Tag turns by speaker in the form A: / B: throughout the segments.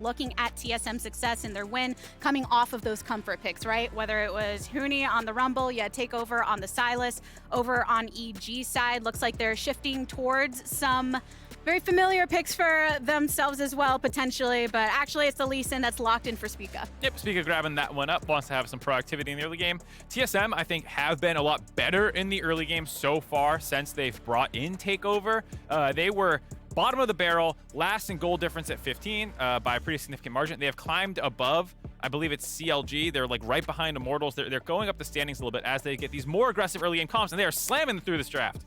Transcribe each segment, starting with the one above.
A: looking at TSM's success in their win coming off of those comfort picks, right? Whether it was Huni on the Rumble, you had Takeover on the Silas. Over on EG side, looks like they're shifting towards some very familiar picks for themselves as well, potentially, but actually it's the Lee Sin that's locked in for Spica.
B: Yep, Spica grabbing that one up, wants to have some proactivity in the early game. TSM, I think, have been a lot better in the early game so far since they've brought in Takeover. They were bottom of the barrel, last in goal difference at 15 by a pretty significant margin. They have climbed above, I believe it's CLG. They're like right behind Immortals. They're going up the standings a little bit as they get these more aggressive early game comps, and they are slamming through this draft.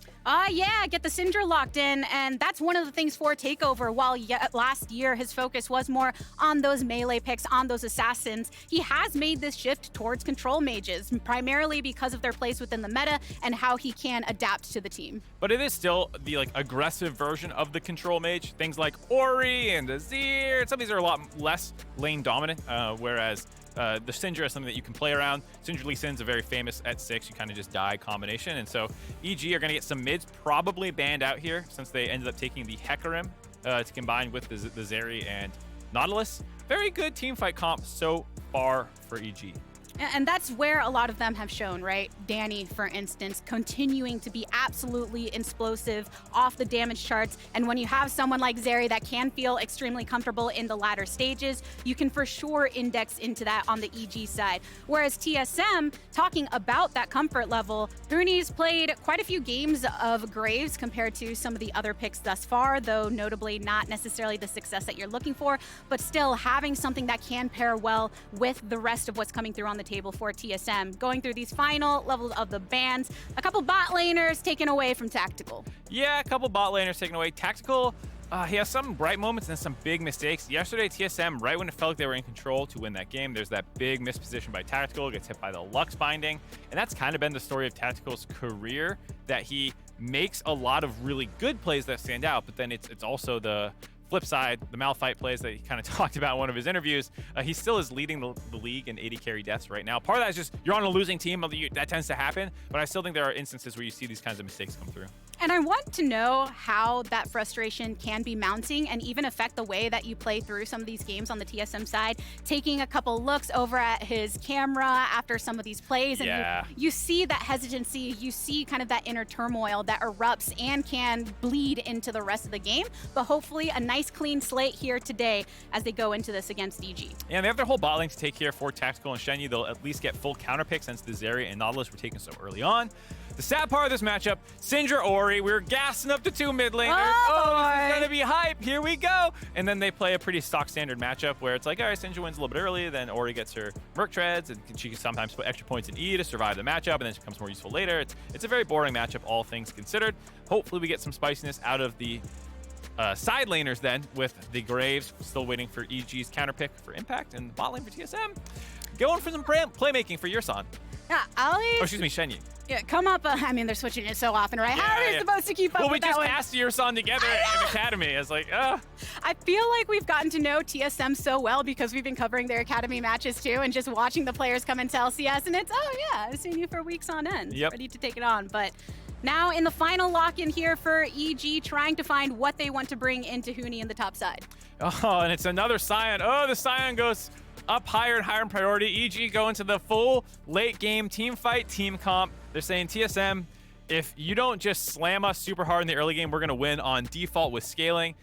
A: Yeah, get the Syndra locked in, and that's one of the things for Takeover. While last year his focus was more on those melee picks, on those assassins, he has made this shift towards control mages, primarily because of their place within the meta and how he can adapt to the team.
B: But it is still the like aggressive version of the control mage. Things like Ori and Azir, some of these are a lot less lane dominant, whereas the Syndra is something that you can play around. Syndra Lee Sin's a very famous at 6, you kind of just die combination. And so EG are going to get some mids probably banned out here since they ended up taking the Hecarim to combine with the Zeri and Nautilus. Very good team fight comp so far for EG.
A: And that's where a lot of them have shown, right? Danny, for instance, continuing to be absolutely explosive off the damage charts. And when you have someone like Zeri that can feel extremely comfortable in the latter stages, you can for sure index into that on the EG side. Whereas TSM, talking about that comfort level, Huni's played quite a few games of Graves compared to some of the other picks thus far, though notably not necessarily the success that you're looking for, but still having something that can pair well with the rest of what's coming through on the table for TSM. Going through these final levels of the bans, a couple bot laners taken away from Tactical.
B: Yeah, a couple bot laners taken away. Tactical, he has some bright moments and some big mistakes. Yesterday, TSM, right when it felt like they were in control to win that game, there's that big misposition by Tactical, gets hit by the Lux binding, and that's kind of been the story of Tactical's career, that he makes a lot of really good plays that stand out, but then it's also the flip side, the Malphite plays that he kind of talked about in one of his interviews. He still is leading the league in AD carry deaths right now. Part of that is just you're on a losing team, that tends to happen, but I still think there are instances where you see these kinds of mistakes come through.
A: And I want to know how that frustration can be mounting and even affect the way that you play through some of these games on the TSM side. Taking a couple looks over at his camera after some of these plays, and you see that hesitancy, you see kind of that inner turmoil that erupts and can bleed into the rest of the game. But hopefully a nice clean slate here today as they go into this against EG.
B: Yeah, they have their whole bot lane to take here for Tactical and Shenyi. They'll at least get full counter pick since the Zeri and Nautilus were taken so early on. The sad part of this matchup, Syndra Ori, we're gassing up the two mid laners. Oh, this is gonna be hype, here we go. And then they play a pretty stock standard matchup where it's like, all right, Syndra wins a little bit early, then Ori gets her Merc treads, and she can sometimes put extra points in E to survive the matchup, and then it becomes more useful later. It's a very boring matchup, all things considered. Hopefully we get some spiciness out of the side laners then, with the Graves still waiting for EG's counter pick for impact, and the bot lane for TSM. Going for some playmaking for Yursan.
A: Yeah, Ali.
B: Oh, excuse me, Shenyi.
A: Yeah, come up. I mean, they're switching it so often, right?
B: Yeah,
A: How are they supposed to keep up with that one?
B: Well, we just asked Yursan together in Academy. I was like,
A: I feel like we've gotten to know TSM so well because we've been covering their Academy matches too, and just watching the players come into LCS, and it's, oh yeah, I've seen you for weeks on end, ready to take it on. But now in the final lock-in here for EG, trying to find what they want to bring into Huni in the top side.
B: Oh, and it's another Sion. Oh, the Sion goes up higher and higher in priority. EG go into the full late game team fight, team comp. They're saying, TSM, if you don't just slam us super hard in the early game, we're going to win on default with scaling.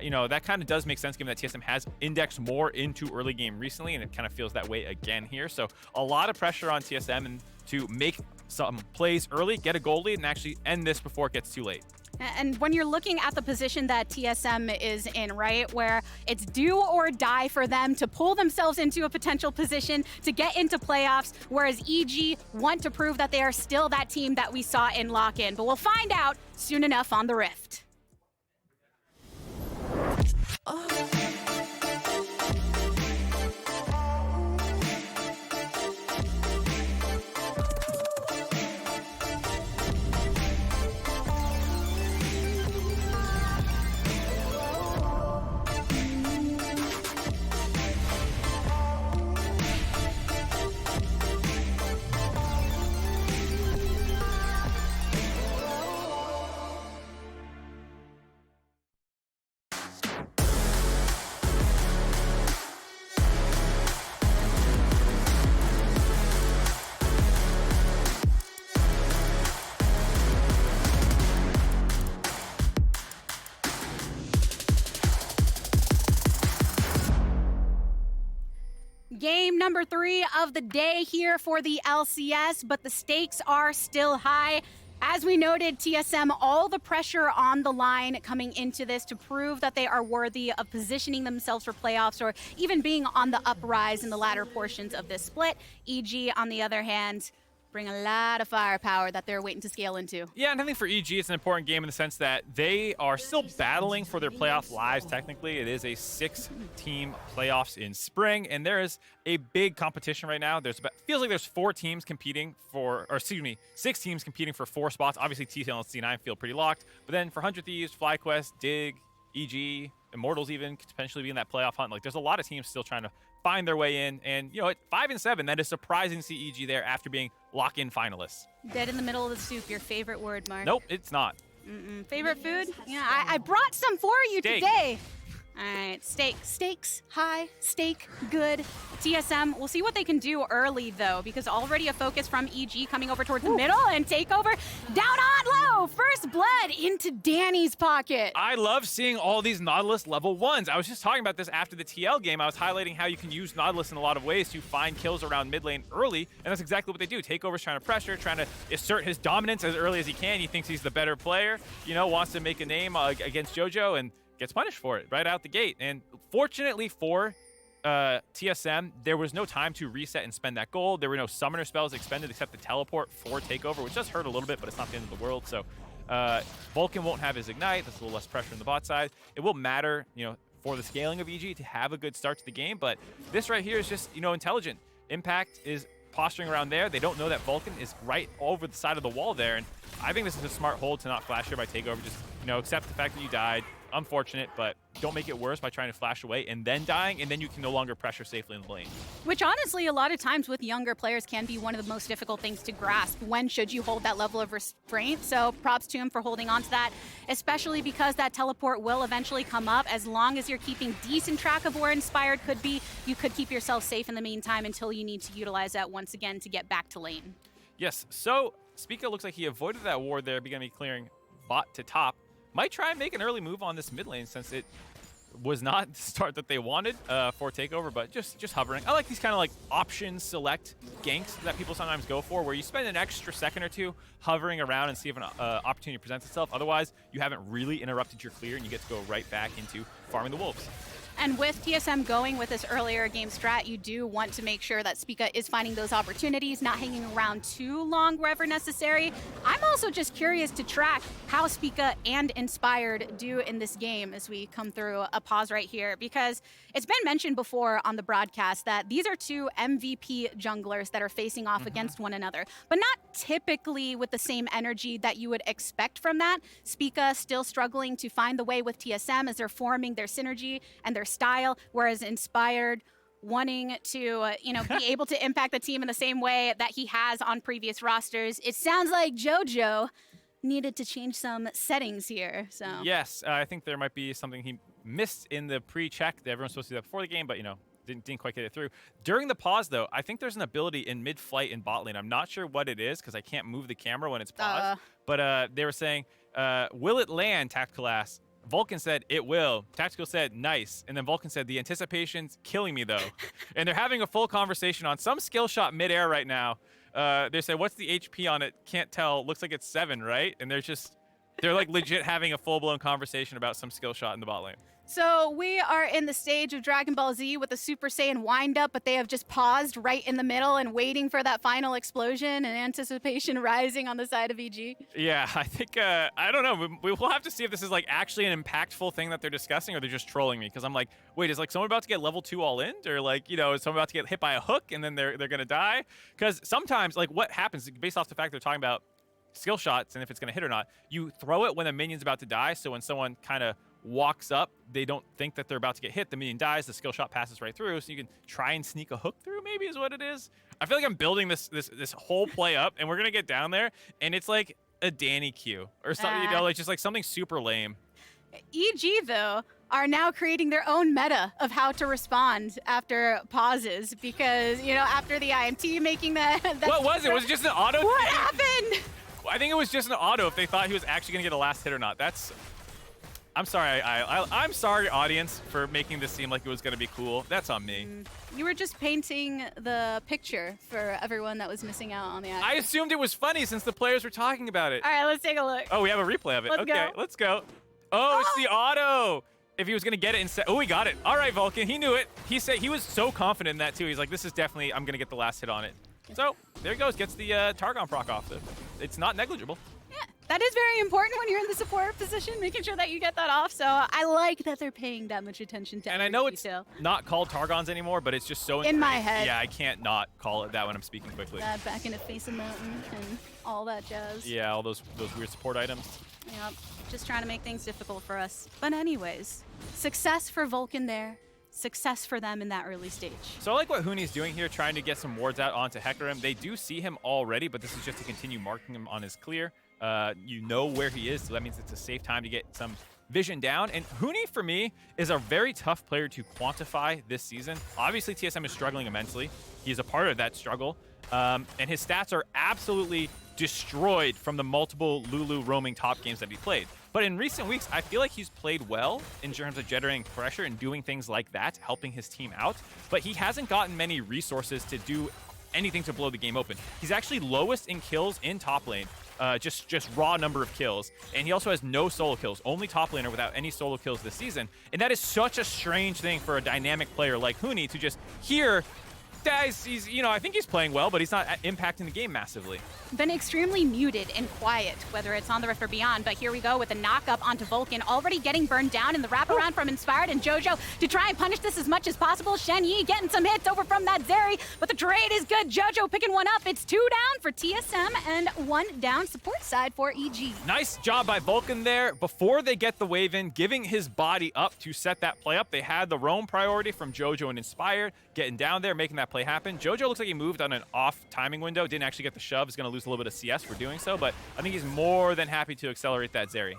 B: You know, that kind of does make sense given that TSM has indexed more into early game recently, and it kind of feels that way again here. So a lot of pressure on TSM and to make some plays early, get a goal lead, and actually end this before it gets too late.
A: And when you're looking at the position that TSM is in, right, where it's do or die for them to pull themselves into a potential position to get into playoffs, whereas EG want to prove that they are still that team that we saw in lock-in. But we'll find out soon enough on the Rift. Game number 3 of the day here for the LCS, but the stakes are still high. As we noted, TSM, all the pressure on the line coming into this to prove that they are worthy of positioning themselves for playoffs or even being on the uprise in the latter portions of this split. EG, on the other hand, bring a lot of firepower that they're waiting to scale into.
B: Yeah, and I think for EG, it's an important game in the sense that they are still battling for their playoff lives, technically. It is a 6-team playoffs in spring, and there is a big competition right now. Feels like there's 4 teams competing for, or excuse me, 6 teams competing for 4 spots. Obviously, TSM and C9 feel pretty locked, but then for 100 Thieves, FlyQuest, Dig, EG, Immortals even could potentially be in that playoff hunt. Like, there's a lot of teams still trying to find their way in, and you know, at 5-7, that is surprising to see EG there after being lock-in finalists.
A: Dead in the middle of the soup, your favorite word, Mark.
B: Nope, it's not.
A: Favorite food? Yeah, I brought some for you
B: Steak.
A: today. All right, steak. Stakes high, steak good. TSM, we'll see what they can do early, though, because already a focus from EG coming over towards the middle and Takeover down on low. First blood into Danny's pocket.
B: I love seeing all these Nautilus level 1s. I was just talking about this after the TL game. I was highlighting how you can use Nautilus in a lot of ways to find kills around mid lane early, and that's exactly what they do. Takeover's trying to pressure, trying to assert his dominance as early as he can. He thinks he's the better player, you know, wants to make a name against Jojo, and gets punished for it right out the gate. And fortunately for TSM, there was no time to reset and spend that gold. There were no summoner spells expended except the teleport for Takeover, which does hurt a little bit, but it's not the end of the world. So Vulcan won't have his ignite. That's a little less pressure on the bot side. It will matter, you know, for the scaling of EG to have a good start to the game, but this right here is just, you know, intelligent. Impact is posturing around there. They don't know that Vulcan is right over the side of the wall there, and I think this is a smart hold to not flash here by Takeover. Just, you know, accept the fact that you died. Unfortunate, but don't make it worse by trying to flash away and then dying, and then you can no longer pressure safely in the lane.
A: Which honestly, a lot of times with younger players can be one of the most difficult things to grasp. When should you hold that level of restraint? So props to him for holding on to that, especially because that teleport will eventually come up. As long as you're keeping decent track of where Inspired could be, you could keep yourself safe in the meantime until you need to utilize that once again to get back to lane.
B: Yes, so Spica looks like he avoided that ward there, beginning to be clearing bot to top. Might try and make an early move on this mid lane since it was not the start that they wanted for Takeover, but just hovering. I like these kind of like option select ganks that people sometimes go for, where you spend an extra second or two hovering around and see if an opportunity presents itself. Otherwise, you haven't really interrupted your clear and you get to go right back into farming the wolves.
A: And with TSM going with this earlier game strat, you do want to make sure that Spica is finding those opportunities, not hanging around too long wherever necessary. I'm also just curious to track how Spica and Inspired do in this game as we come through a pause right here, because it's been mentioned before on the broadcast that these are 2 MVP junglers that are facing off against one another, but not typically with the same energy that you would expect from that. Spica still struggling to find the way with TSM as they're forming their synergy and their style, whereas Inspired wanting to, you know, be able to impact the team in the same way that he has on previous rosters. It sounds like Jojo needed to change some settings here. So
B: yes, I think there might be something he missed in the pre-check. Everyone's supposed to do that before the game, but you know, didn't quite get it through. During the pause, though, I think there's an ability in mid-flight in bot lane. I'm not sure what it is because I can't move the camera when it's paused. But they were saying, will it land, Tactical asked? Vulcan said, it will. Tactical said, nice. And then Vulcan said, the anticipation's killing me, though. And they're having a full conversation on some skill shot mid-air right now. They said, what's the HP on it? Can't tell. Looks like it's 7, right? And they're like legit having a full-blown conversation about some skill shot in the bot lane.
A: So we are in the stage of Dragon Ball Z with a Super Saiyan wind-up, but they have just paused right in the middle and waiting for that final explosion and anticipation rising on the side of EG.
B: Yeah, I think, I don't know. We will have to see if this is like actually an impactful thing that they're discussing or they're just trolling me. Because I'm like, wait, is like someone about to get level 2 all in? Or like, you know, is someone about to get hit by a hook and then they're going to die? Because sometimes, like what happens, based off the fact they're talking about skill shots and if it's going to hit or not, you throw it when a minion's about to die. So when someone kind of walks up, they don't think that they're about to get hit. The minion dies, the skill shot passes right through, so you can try and sneak a hook through, maybe is what it is. I feel like I'm building this whole play up, and we're gonna get down there, and it's like a Danny Q or something, you know, like just like something super lame.
A: EG, though, are now creating their own meta of how to respond after pauses because, you know, after the IMT making that
B: what was it? Was it just an auto?
A: What happened?
B: I think it was just an auto if they thought he was actually gonna get a last hit or not. I'm sorry, I'm sorry, audience, for making this seem like it was going to be cool. That's on me.
A: You were just painting the picture for everyone that was missing out on the action.
B: I assumed it was funny since the players were talking about it.
A: All right, let's take a look.
B: Oh, we have a replay of it. Let's go. Oh, it's the auto. If he was going to get it instead. Oh, he got it. All right, Vulcan. He knew it. He said he was so confident in that, too. He's like, this is definitely, I'm going to get the last hit on it. So there he goes. Gets the Targon proc off. It's not negligible.
A: Yeah, that is very important when you're in the support position, making sure that you get that off. So I like that they're paying that much attention to
B: And I know detail. It's not called Targons anymore, but it's just so
A: in my head.
B: Yeah, I can't not call it that when I'm speaking quickly.
A: That back in the face of mountain and all that jazz.
B: Yeah, all those weird support items.
A: Yep, just trying to make things difficult for us. But anyways, success for Vulcan there. Success for them in that early stage.
B: So I like what Huni's doing here, trying to get some wards out onto Hecarim. They do see him already, but this is just to continue marking him on his clear. You know where he is, so that means it's a safe time to get some vision down. And Huni, for me, is a very tough player to quantify this season. Obviously, TSM is struggling immensely. He's a part of that struggle. And his stats are absolutely destroyed from the multiple Lulu roaming top games that he played. But in recent weeks, I feel like he's played well in terms of generating pressure and doing things like that, helping his team out. But he hasn't gotten many resources to do anything to blow the game open. He's actually lowest in kills in top lane, just raw number of kills. And he also has no solo kills, only top laner without any solo kills this season. And that is such a strange thing for a dynamic player like Huni to just hear. Guys, he's, I think he's playing well, but he's not impacting the game massively.
A: Been extremely muted and quiet, whether it's on the Rift or beyond, but here we go with a knock-up onto Vulcan, already getting burned down in the wraparound from Inspired and Jojo to try and punish this as much as possible. Shenyi getting some hits over from that Zeri, but the trade is good. Jojo picking one up. It's 2 down for TSM and 1 down support side for EG.
B: Nice job by Vulcan there. Before they get the wave in, giving his body up to set that play up. They had the roam priority from Jojo and Inspired, getting down there, making that play happen. Jojo looks like he moved on an off timing window, didn't actually get the shove. Is going to lose a little bit of CS for doing so, but I think he's more than happy to accelerate that Zeri.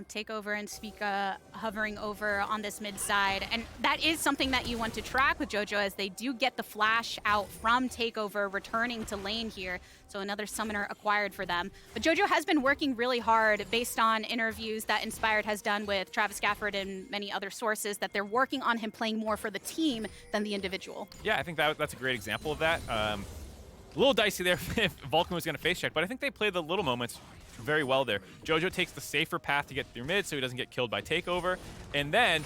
A: Takeover and Spica hovering over on this mid side, and that is something that you want to track with Jojo, as they do get the flash out from Takeover returning to lane here, so another summoner acquired for them. But Jojo has been working really hard based on interviews that Inspired has done with Travis Gafford and many other sources, that they're working on him playing more for the team than the individual.
B: Yeah, I think that's a great example of that. A little dicey there if Vulcan was going to face check, but I think they played the little moments very well there. Jojo takes the safer path to get through mid so he doesn't get killed by Takeover. And then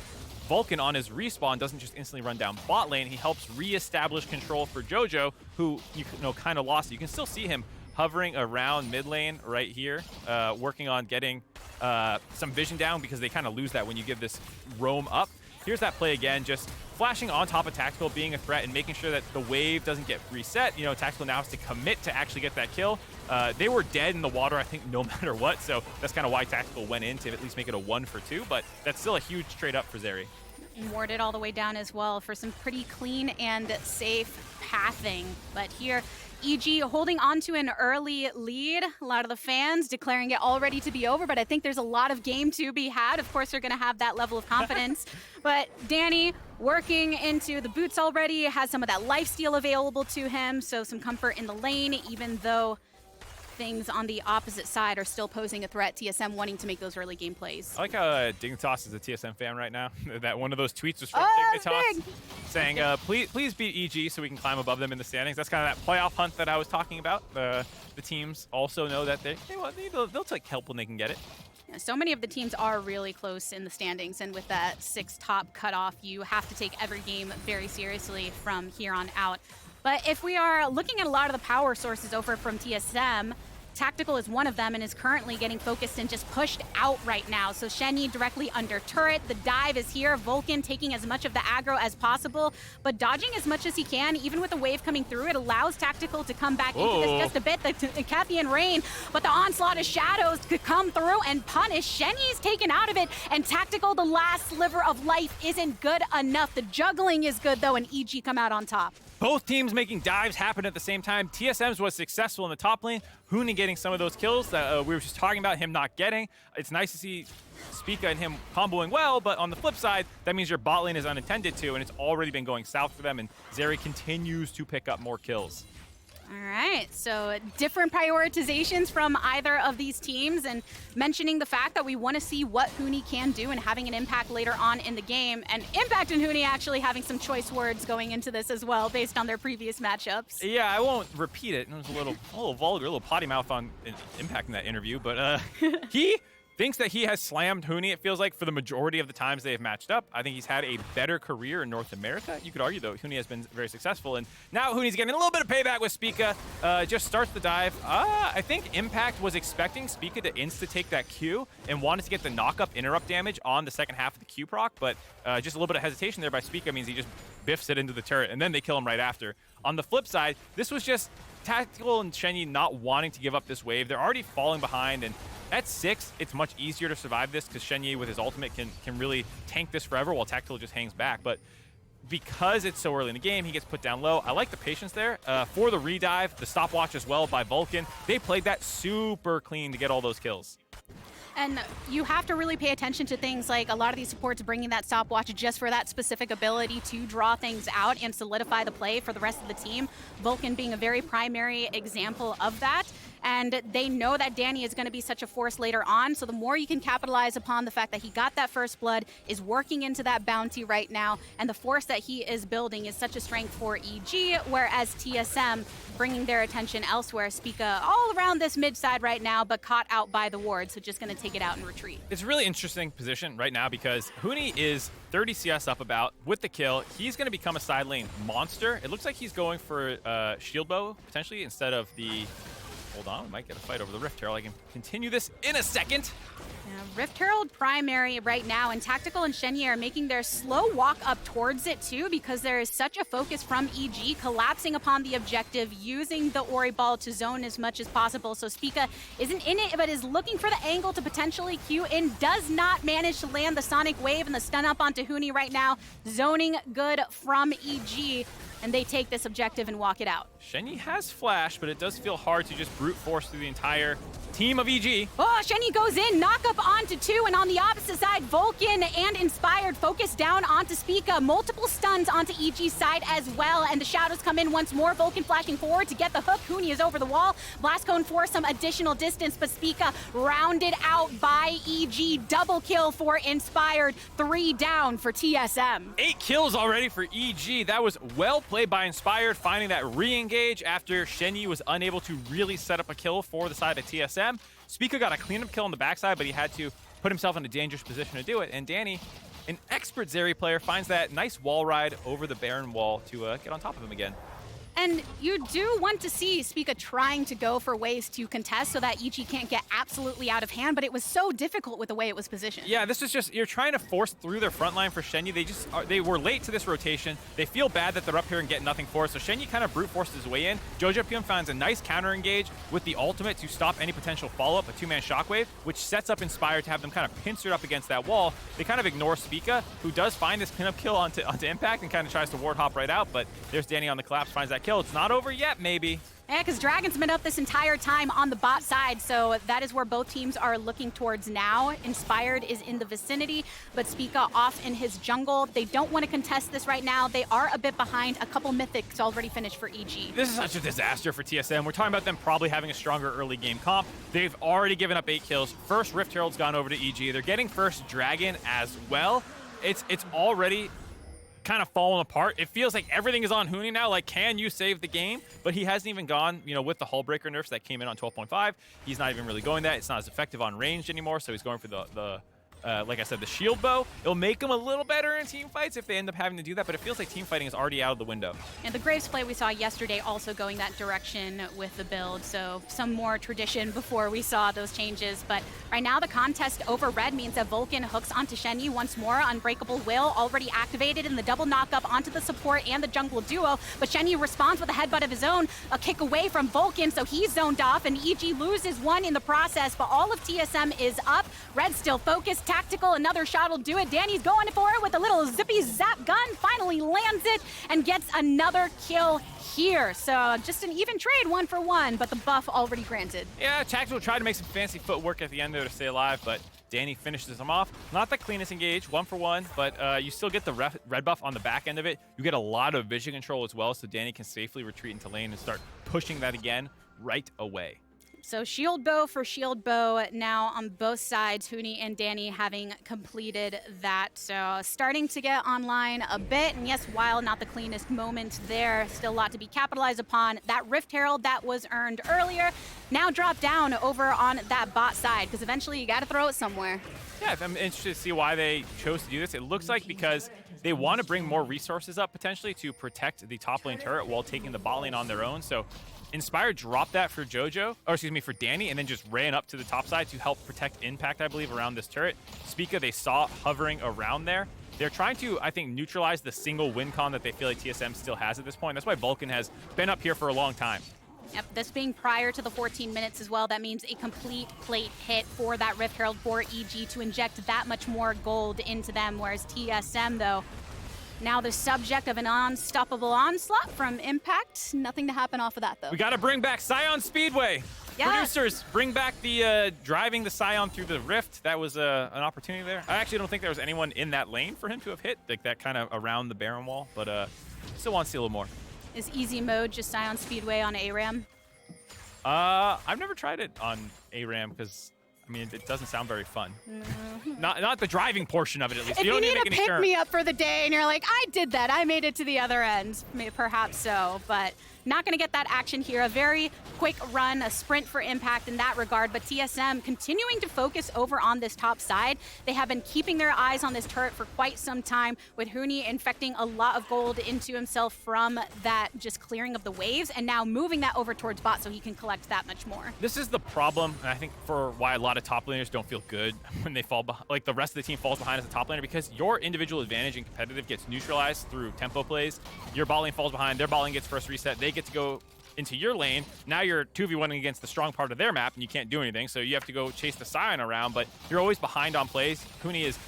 B: Vulcan on his respawn doesn't just instantly run down bot lane. He helps re-establish control for Jojo, who kind of lost it. You can still see him hovering around mid lane right here, working on getting some vision down, because they kind of lose that when you give this roam up. Here's that play again, just flashing on top of Tactical, being a threat and making sure that the wave doesn't get reset. Tactical now has to commit to actually get that kill. They were dead in the water, I think, no matter what, so that's kind of why Tactical went in to at least make it a 1 for 2, but that's still a huge trade up for Zeri.
A: Warded all the way down as well for some pretty clean and safe pathing. But here, EG holding on to an early lead. A lot of the fans declaring it all ready to be over, but I think there's a lot of game to be had. Of course, they're going to have that level of confidence. But Danny working into the boots already, has some of that lifesteal available to him, so some comfort in the lane, even though things on the opposite side are still posing a threat. TSM wanting to make those early game plays.
B: I like how Dignitas is a TSM fan right now. That one of those tweets was from Dignitas saying, please beat EG so we can climb above them in the standings. That's kind of that playoff hunt that I was talking about. The teams also know that they'll take help when they can get it.
A: Yeah, so many of the teams are really close in the standings, and with that 6 top cutoff, you have to take every game very seriously from here on out. But if we are looking at a lot of the power sources over from TSM, Tactical is one of them and is currently getting focused and just pushed out right now. So Shenyi directly under turret. The dive is here. Vulcan taking as much of the aggro as possible, but dodging as much as he can. Even with the wave coming through, it allows Tactical to come back into this just a bit. The Cathian Rain, but the onslaught of shadows could come through and punish. Shenyi's taken out of it, and Tactical, the last sliver of life, isn't good enough. The juggling is good though, and EG come out on top.
B: Both teams making dives happen at the same time. TSM's was successful in the top lane. Huni getting some of those kills that we were just talking about, him not getting. It's nice to see Spica and him comboing well, but on the flip side, that means your bot lane is unattended to, and it's already been going south for them, and Zeri continues to pick up more kills.
A: All right, so different prioritizations from either of these teams, and mentioning the fact that we want to see what Huni can do and having an impact later on in the game. And Impact and Huni actually having some choice words going into this as well based on their previous matchups.
B: Yeah, I won't repeat it. It was a little vulgar, a little potty mouth on Impact in that interview, but he thinks that he has slammed Huni, it feels like, for the majority of the times they have matched up. I think he's had a better career in North America. You could argue, though, Huni has been very successful, and now Huni's getting a little bit of payback with Spica. Just starts the dive. I think Impact was expecting Spica to insta-take that Q and wanted to get the knock-up interrupt damage on the second half of the Q proc, but just a little bit of hesitation there by Spica means he just biffs it into the turret, and then they kill him right after. On the flip side, this was just Tactical and Shenyi not wanting to give up this wave. They're already falling behind, and at 6, it's much easier to survive this because Shenyi with his ultimate can really tank this forever while Tactical just hangs back. But because it's so early in the game, he gets put down low. I like the patience there. For the redive, the stopwatch as well by Vulcan. They played that super clean to get all those kills.
A: And you have to really pay attention to things like a lot of these supports bringing that stopwatch just for that specific ability to draw things out and solidify the play for the rest of the team. Vulcan being a very primary example of that. And they know that Danny is going to be such a force later on, so the more you can capitalize upon the fact that he got that first blood, is working into that bounty right now, and the force that he is building is such a strength for EG, whereas TSM bringing their attention elsewhere. Spica all around this mid side right now, but caught out by the ward, so just going to take it out and retreat.
B: It's a really interesting position right now because Huni is 30 CS up about with the kill. He's going to become a side lane monster. It looks like he's going for shield bow, potentially, instead of the... Hold on, we might get a fight over the Rift Herald. I can continue this in a second.
A: Yeah, Rift Herald primary right now, and Tactical and Shenyi are making their slow walk up towards it too, because there is such a focus from EG collapsing upon the objective, using the Ori ball to zone as much as possible. So Spica isn't in it, but is looking for the angle to potentially Q in. Does not manage to land the Sonic Wave and the stun up onto Huni right now. Zoning good from EG. And they take this objective and walk it out.
B: Shenyi has flash, but it does feel hard to just brute force through the entire team of EG.
A: Oh, Shenyi goes in, knock up onto 2, and on the opposite side, Vulcan and Inspired focus down onto Spica. Multiple stuns onto EG's side as well, and the shadows come in once more. Vulcan flashing forward to get the hook. Huni is over the wall. Blast Cone for some additional distance, but Spica rounded out by EG. Double kill for Inspired. 3 down for TSM.
B: 8 kills already for EG. That was well played by Inspired, finding that re-engage after Shenyi was unable to really set up a kill for the side of TSM. Spica got a cleanup kill on the backside, but he had to put himself in a dangerous position to do it. And Danny, an expert Zeri player, finds that nice wall ride over the Baron wall to get on top of him again.
A: And you do want to see Spica trying to go for ways to contest so that EG can't get absolutely out of hand, but it was so difficult with the way it was positioned.
B: Yeah, this is just, you're trying to force through their front line for Shenyi. They were late to this rotation. They feel bad that they're up here and get nothing for it, so Shenyi kind of brute forced his way in. Jojopyun finds a nice counter engage with the ultimate to stop any potential follow-up, a 2-man shockwave, which sets up Inspired to have them kind of pincered up against that wall. They kind of ignore Spica, who does find this pinup kill onto Impact and kind of tries to ward hop right out, but there's Danny on the collapse, finds that kill. It's not over yet, maybe.
A: Yeah, because Dragon's been up this entire time on the bot side, so that is where both teams are looking towards now. Inspired is in the vicinity, but Spica off in his jungle. They don't want to contest this right now. They are a bit behind. A couple mythics already finished for EG.
B: This is such a disaster for TSM. We're talking about them probably having a stronger early game comp. They've already given up 8 kills. First Rift Herald's gone over to EG. They're getting first Dragon as well. It's already kind of falling apart. It feels like everything is on Huni now. Like, can you save the game? But he hasn't even gone, with the Hullbreaker nerfs that came in on 12.5. He's not even really going that. It's not as effective on range anymore, so he's going for the like I said, the shield bow. It'll make them a little better in team fights if they end up having to do that, but it feels like team fighting is already out of the window.
A: And the Graves play we saw yesterday also going that direction with the build, so some more tradition before we saw those changes. But right now the contest over red means that Vulcan hooks onto Shenyi once more. Unbreakable Will already activated in the double knock-up onto the support and the jungle duo, but Shenyi responds with a headbutt of his own, a kick away from Vulcan, so he's zoned off, and EG loses one in the process, but all of TSM is up. Red still focused. Tactical, another shot will do it. Danny's going for it with a little zippy zap gun, finally lands it and gets another kill here. So just an even trade, 1 for 1, but the buff already granted.
B: Yeah, Tactical tried to make some fancy footwork at the end there to stay alive, but Danny finishes him off. Not the cleanest engage, 1 for 1, but you still get the red buff on the back end of it. You get a lot of vision control as well, so Danny can safely retreat into lane and start pushing that again right away.
A: So shield bow for shield bow now on both sides, Huni and Danny having completed that. So starting to get online a bit, and yes, while not the cleanest moment there, still a lot to be capitalized upon. That Rift Herald that was earned earlier now dropped down over on that bot side, because eventually you got to throw it somewhere.
B: Yeah, I'm interested to see why they chose to do this. It looks like because they want to bring more resources up potentially to protect the top lane turret while taking the bot lane on their own. So Inspire dropped that for for Danny, and then just ran up to the top side to help protect impact, I believe, around this turret. Spica, they saw hovering around there. They're trying to, I think, neutralize the single win con that they feel like TSM still has at this point. That's why Vulcan has been up here for a long time.
A: Yep, this being prior to the 14 minutes as well, that means a complete plate hit for that Rift Herald for EG to inject that much more gold into them, whereas TSM, though, now the subject of an unstoppable onslaught from Impact. Nothing to happen off of that, though.
B: We got to bring back Sion Speedway. Yeah. Producers, bring back the driving the Sion through the rift. That was an opportunity there. I actually don't think there was anyone in that lane for him to have hit, like that kind of around the Baron wall, but still want to see a little more.
A: Is easy mode just Sion Speedway on ARAM?
B: I've never tried it on ARAM because, I mean, it doesn't sound very fun. Not the driving portion of it, at least.
A: If
B: you don't
A: need
B: need
A: to pick me up for the day and you're like, I did that, I made it to the other end, perhaps so, but not going to get that action here. A very quick run, a sprint for Impact in that regard, but TSM continuing to focus over on this top side. They have been keeping their eyes on this turret for quite some time, with Huni infecting a lot of gold into himself from that just clearing of the waves, and now moving that over towards bot so he can collect that much more.
B: This is the problem, and I think for why a lot of top laners don't feel good when they fall behind, like the rest of the team falls behind as a top laner, because your individual advantage in competitive gets neutralized through tempo plays. Your bot lane falls behind, their bot lane gets first reset, they get to go into your lane. Now you're 2v1ing against the strong part of their map and you can't do anything, so you have to go chase the Sion around, but you're always behind on plays. Huni is,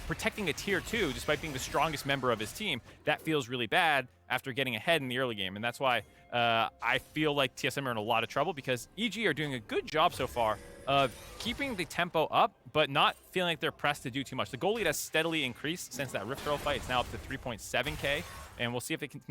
B: protecting a tier 2 despite being the strongest member of his team. That feels really bad after getting ahead in the early game, and that's why I feel like TSM are in a lot of trouble, because EG are doing a good job so far of keeping the tempo up, but not feeling like they're pressed to do too much. The goal lead has steadily increased since that Rift Girl fight. It's now up to 3.7k, and we'll see if they can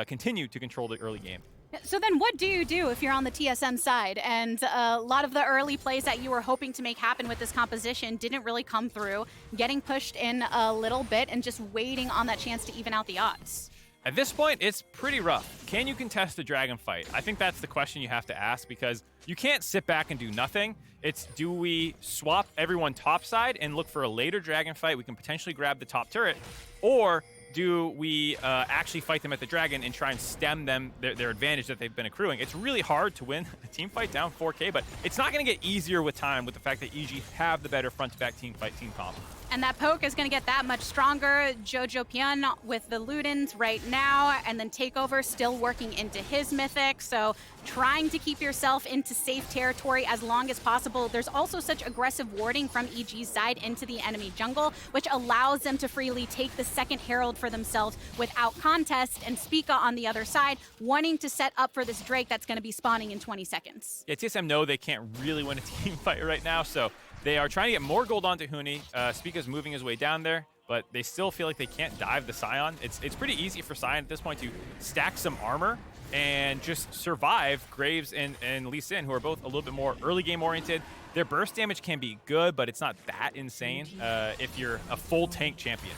B: continue to control the early game.
A: So then what do you do if you're on the TSM side? And a lot of the early plays that you were hoping to make happen with this composition didn't really come through, getting pushed in a little bit and just waiting on that chance to even out the odds.
B: At this point, it's pretty rough. Can you contest the dragon fight? I think that's the question you have to ask, because you can't sit back and do nothing. It's, do we swap everyone topside and look for a later dragon fight? We can potentially grab the top turret, or do we actually fight them at the dragon and try and stem them their advantage that they've been accruing? It's really hard to win a team fight down 4k, but it's not going to get easier with time with the fact that EG have the better front-to-back team fight team comp.
A: And that poke is going to get that much stronger. Jojopyun with the Ludens right now, and then Takeover still working into his mythic. So trying to keep yourself into safe territory as long as possible. There's also such aggressive warding from EG's side into the enemy jungle, which allows them to freely take the second Herald for themselves without contest. And Spica on the other side, wanting to set up for this Drake that's going to be spawning in 20 seconds.
B: Yeah, TSM know they can't really win a team fight right now, so they are trying to get more gold onto Huni. Spica's moving his way down there, but they still feel like they can't dive the Sion. It's pretty easy for Sion at this point to stack some armor and just survive Graves and Lee Sin, who are both a little bit more early game oriented. Their burst damage can be good, but it's not that insane if you're a full tank champion.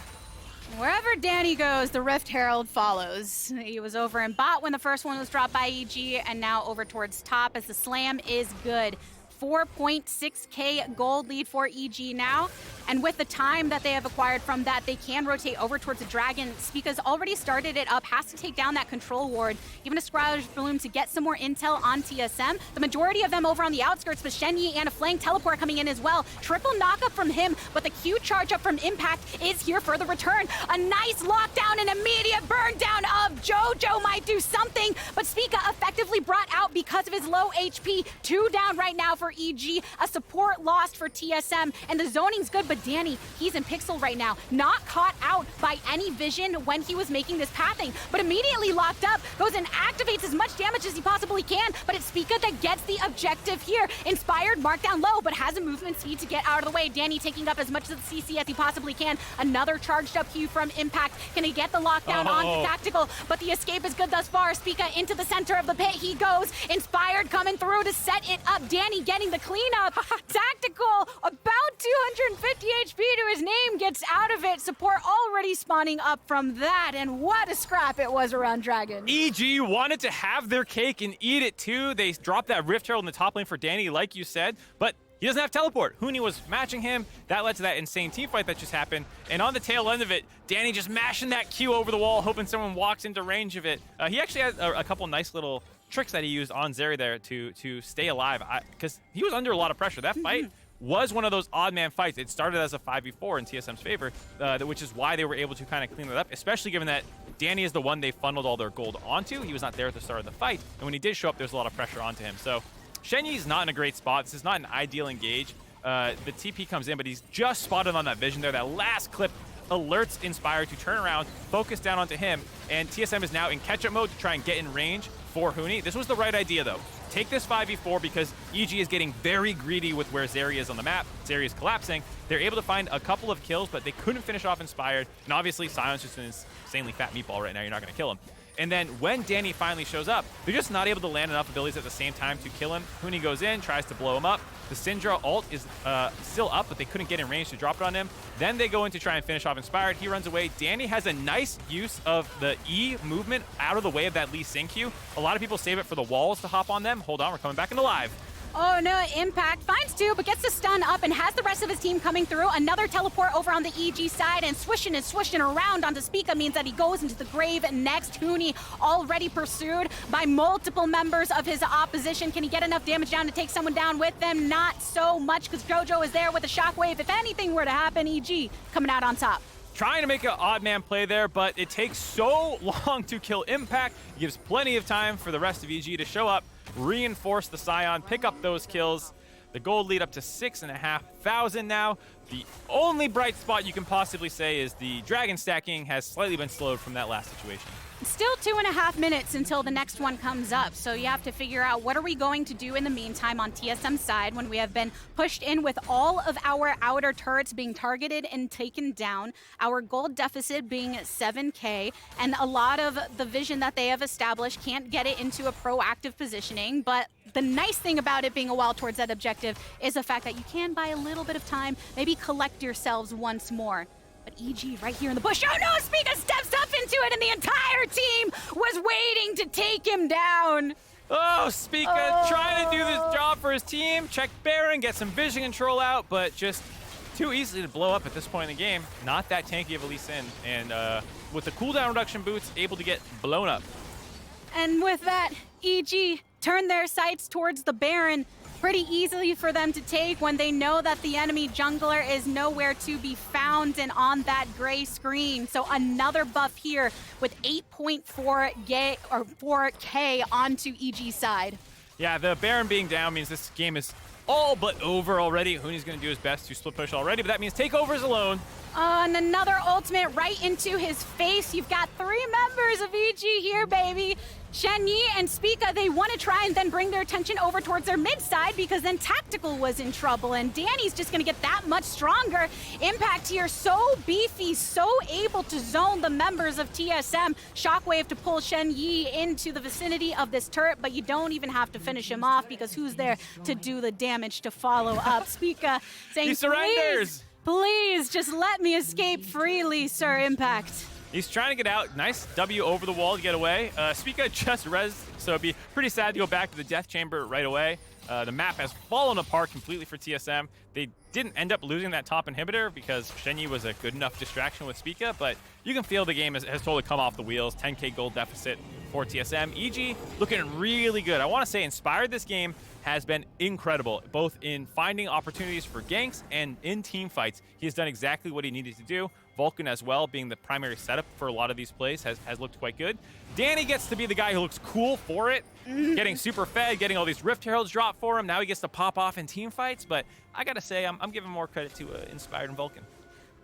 A: Wherever Danny goes, the Rift Herald follows. He was over in bot when the first one was dropped by EG, and now over towards top as the slam is good. 4.6k gold lead for EG now. And with the time that they have acquired from that, they can rotate over towards the dragon. Spica's already started it up, has to take down that control ward, even a Scribe Bloom to get some more intel on TSM. The majority of them over on the outskirts, but Shenyi and a flank teleport coming in as well. Triple knockup from him, but the Q charge up from Impact is here for the return. A nice lockdown and immediate burn down of Jojo might do something, but Spica effectively brought out because because of his low HP. 2 down right now for EG, a support lost for TSM, and the zoning's good, but Danny, he's in Pixel right now, not caught out by any vision when he was making this pathing, but immediately locked up, goes and activates as much damage as he possibly can, but it's Spica that gets the objective here. Inspired, marked down low, but has a movement speed to get out of the way. Danny taking up as much of the CC as he possibly can. Another charged up Q from Impact. Can he get the lockdown onto Tactical? But the escape is good thus far. Spica into the center of the pit he goes. Inspired coming through to set it up. Danny getting the cleanup. Tactical, about 250 HP to his name, gets out of it. Support already spawning up from that, and what a scrap it was around Dragon.
B: EG wanted to have their cake and eat it too. They dropped that Rift Herald in the top lane for Danny, like you said, but he doesn't have teleport. Huni was matching him. That led to that insane team fight that just happened. And on the tail end of it, Danny just mashing that Q over the wall, hoping someone walks into range of it. He actually had a couple nice little tricks that he used on Zeri there to stay alive, because he was under a lot of pressure. That fight was one of those odd man fights. It started as a 5v4 in TSM's favor, which is why they were able to kind of clean it up, especially given that Danny is the one they funneled all their gold onto. He was not there at the start of the fight, and when he did show up, there was a lot of pressure onto him. So Shenyi's not in a great spot. This is not an ideal engage. The TP comes in, but he's just spotted on that vision there. That last clip alerts Inspired to turn around, focus down onto him, and TSM is now in catch-up mode to try and get in range for Huni. This was the right idea, though. Take this 5v4 because EG is getting very greedy with where Zeri is on the map. Zeri is collapsing. They're able to find a couple of kills, but they couldn't finish off Inspired. And obviously, Sion's just an insanely fat meatball right now. You're not going to kill him. And then when Danny finally shows up, they're just not able to land enough abilities at the same time to kill him. Huni goes in, tries to blow him up. The Syndra ult is still up, but they couldn't get in range to drop it on him. Then they go in to try and finish off Inspired. He runs away. Danny has a nice use of the E movement out of the way of that Lee Sin Q. A lot of people save it for the walls to hop on them. Hold on, we're coming back into live.
A: Oh no, Impact finds 2, but gets the stun up and has the rest of his team coming through. Another teleport over on the EG side, and swishing around onto Spica means that he goes into the grave next. Huni already pursued by multiple members of his opposition. Can he get enough damage down to take someone down with them? Not so much, because Jojo is there with a shockwave. If anything were to happen, EG coming out on top.
B: Trying to make an odd man play there, but it takes so long to kill Impact. It gives plenty of time for the rest of EG to show up, reinforce the Sion, pick up those kills. The gold lead up to 6,500 now. The only bright spot you can possibly say is the dragon stacking has slightly been slowed from that last situation.
A: Still 2.5 minutes until the next one comes up, so you have to figure out what are we going to do in the meantime on TSM's side when we have been pushed in with all of our outer turrets being targeted and taken down, our gold deficit being 7k, and a lot of the vision that they have established can't get it into a proactive positioning. But the nice thing about it being a while towards that objective is the fact that you can buy a little bit of time, maybe collect yourselves once more. But EG right here in the bush. Oh no, Spica steps up into it, and the entire team was waiting to take him down.
B: Oh, Spica trying to do this job for his team. Check Baron, get some vision control out, but just too easily to blow up at this point in the game. Not that tanky of a Lee Sin, and with the cooldown reduction boots, able to get blown up.
A: And with that, EG turn their sights towards the Baron. Pretty easily for them to take when they know that the enemy jungler is nowhere to be found and on that gray screen. So another buff here with 4K onto EG side.
B: Yeah, the Baron being down means this game is all but over already. Huni's going to do his best to split push already, but that means Takeover is alone.
A: And another ultimate right into his face. You've got 3 members of EG here, baby. Shenyi and Spica, they want to try and then bring their attention over towards their mid side because then Tactical was in trouble, and Danny's just going to get that much stronger. Impact here, so beefy, so able to zone the members of TSM. Shockwave to pull Shenyi into the vicinity of this turret, but you don't even have to finish him off because who's there to do the damage to follow up? Spica saying,
B: he surrenders.
A: Please, just let me escape freely, Sir Impact.
B: He's trying to get out. Nice W over the wall to get away. Spica just rezzed, so it'd be pretty sad to go back to the death chamber right away. The map has fallen apart completely for TSM. They didn't end up losing that top inhibitor because Shenyi was a good enough distraction with Spica, but you can feel the game has totally come off the wheels. 10k gold deficit for TSM. EG looking really good. I want to say Inspired this game has been incredible, both in finding opportunities for ganks and in team fights. He has done exactly what he needed to do. Vulcan as well, being the primary setup for a lot of these plays, has looked quite good. Danny gets to be the guy who looks cool for it, getting super fed, getting all these Rift Heralds dropped for him. Now he gets to pop off in team fights, but I gotta say, I'm giving more credit to Inspired and Vulcan.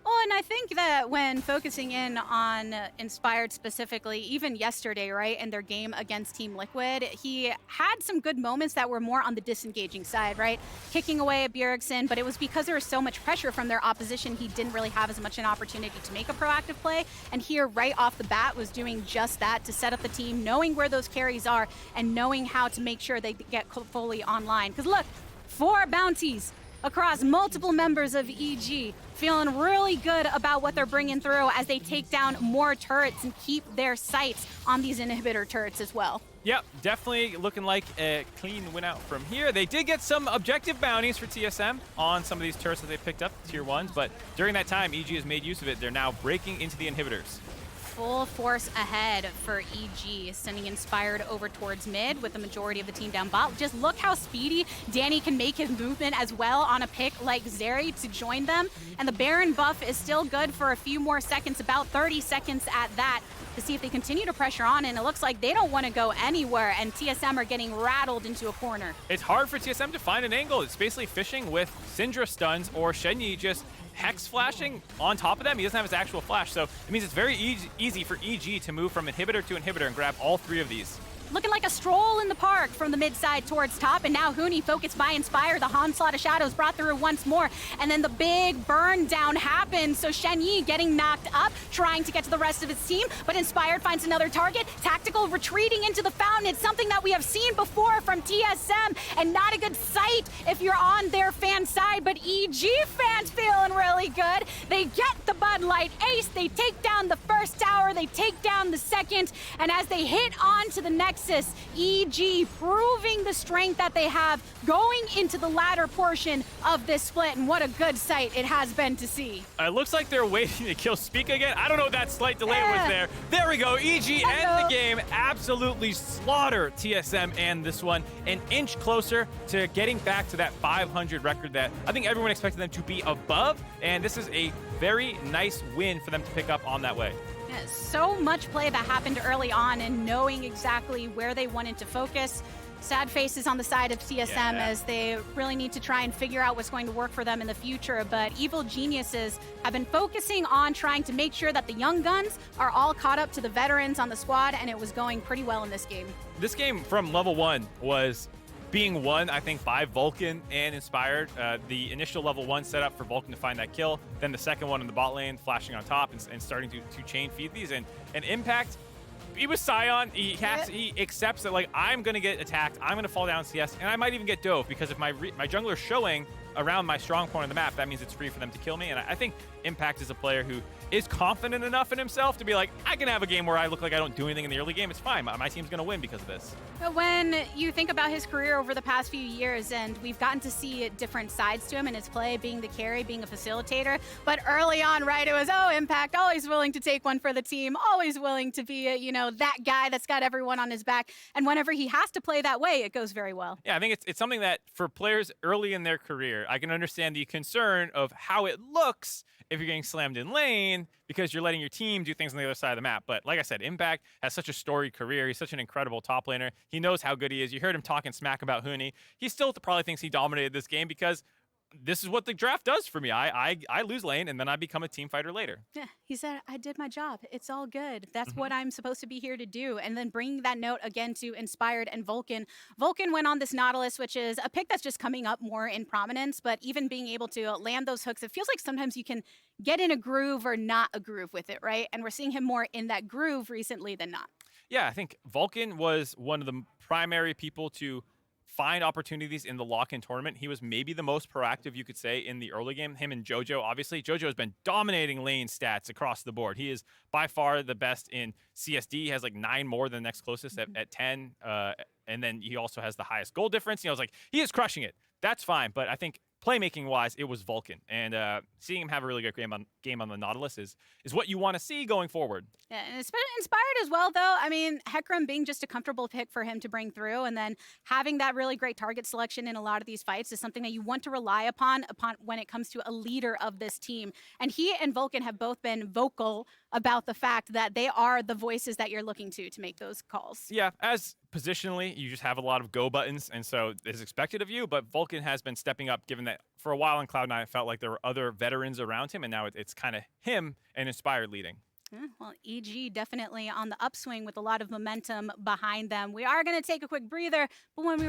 A: Well, and I think that when focusing in on Inspired specifically, even yesterday, right, in their game against Team Liquid, he had some good moments that were more on the disengaging side, right? Kicking away at Bjergsen, but it was because there was so much pressure from their opposition, he didn't really have as much an opportunity to make a proactive play. And here, right off the bat, was doing just that to set up the team, knowing where those carries are, and knowing how to make sure they get fully online. Because look, 4 bounties across multiple members of EG, feeling really good about what they're bringing through as they take down more turrets and keep their sights on these inhibitor turrets as well.
B: Yep, definitely looking like a clean win out from here. They did get some objective bounties for TSM on some of these turrets that they picked up, tier 1s, but during that time, EG has made use of it. They're now breaking into the inhibitors.
A: Full force ahead for EG, sending Inspired over towards mid with the majority of the team down bot. Just look how speedy Danny can make his movement as well on a pick like Zeri to join them. And the Baron buff is still good for a few more seconds, about 30 seconds at that, to see if they continue to pressure on. And it looks like they don't want to go anywhere, and TSM are getting rattled into a corner.
B: It's hard for TSM to find an angle. It's basically fishing with Syndra stuns or Shenyi just Hex flashing on top of them. He doesn't have his actual flash, so it means it's very easy for EG to move from inhibitor to inhibitor and grab all 3 of these.
A: Looking like a stroll in the park from the mid side towards top, and now Huni focused by Inspire. The Onslaught of Shadows brought through once more, and then the big burn down happens. So Shenyi getting knocked up, trying to get to the rest of his team, but Inspired finds another target. Tactical retreating into the fountain. It's something that we have seen before from TSM, and not a good sight if you're on their fan side, but EG fans feeling really good. They get the Bud Light ace, they take down the first tower, they take down the second, and as they hit on to the next EG proving the strength that they have going into the latter portion of this split, and what a good sight it has been to see.
B: It looks like they're waiting to kill Spica again. I don't know what that slight delay was there. There we go. EG end the game. Absolutely slaughter TSM and this one. An inch closer to getting back to that 500 record that I think everyone expected them to be above, and this is a very nice win for them to pick up on that way.
A: Yeah, so much play that happened early on, and knowing exactly where they wanted to focus. Sad faces on the side of TSM as they really need to try and figure out what's going to work for them in the future. But Evil Geniuses have been focusing on trying to make sure that the young guns are all caught up to the veterans on the squad, and it was going pretty well in this game.
B: This game from level 1 was being won, I think, by Vulcan and Inspired. The initial level 1 setup for Vulcan to find that kill, then the second one in the bot lane, flashing on top and starting to chain feed these. And Impact, he was Sion. He accepts that, like, I'm going to get attacked, I'm going to fall down CS, and I might even get dove, because if my jungler's showing around my strong point on the map, that means it's free for them to kill me. And I think Impact is a player who is confident enough in himself to be like, I can have a game where I look like I don't do anything in the early game. It's fine. My team's going to win because of this.
A: But when you think about his career over the past few years, and we've gotten to see different sides to him in his play, being the carry, being a facilitator, but early on, right, it was, oh, Impact, always willing to take one for the team, always willing to be, that guy that's got everyone on his back. And whenever he has to play that way, it goes very well.
B: Yeah, I think it's something that for players early in their career, I can understand the concern of how it looks if you're getting slammed in lane because you're letting your team do things on the other side of the map. But like I said, Impact has such a storied career. He's such an incredible top laner. He knows how good he is. You heard him talking smack about Huni. He still probably thinks he dominated this game because this is what the draft does for me. I lose lane, and then I become a team fighter later.
A: Yeah, he said, I did my job. It's all good. That's what I'm supposed to be here to do. And then bringing that note again to Inspired and Vulcan. Vulcan went on this Nautilus, which is a pick that's just coming up more in prominence, but even being able to land those hooks, it feels like sometimes you can get in a groove or not a groove with it, right? And we're seeing him more in that groove recently than not.
B: Yeah, I think Vulcan was one of the primary people to find opportunities in the lock-in tournament. He was maybe the most proactive, you could say, in the early game. Him and Jojo, obviously. Jojo has been dominating lane stats across the board. He is by far the best in CSD. He has like 9 more than the next closest at 10. And then he also has the highest goal difference. I was like, he is crushing it. That's fine. But I think playmaking-wise, it was Vulcan. And seeing him have a really good game game on the Nautilus is what you want to see going forward.
A: Yeah, and it's been inspired as well, though. I mean, Hecarim being just a comfortable pick for him to bring through, and then having that really great target selection in a lot of these fights is something that you want to rely upon when it comes to a leader of this team. And he and Vulcan have both been vocal about the fact that they are the voices that you're looking to make those calls.
B: Yeah, as positionally, you just have a lot of go buttons, and so it's expected of you, but Vulcan has been stepping up, given that for a while in Cloud9, it felt like there were other veterans around him, and now it's kind of him and Inspired leading.
A: Well, EG definitely on the upswing with a lot of momentum behind them. We are going to take a quick breather, but when we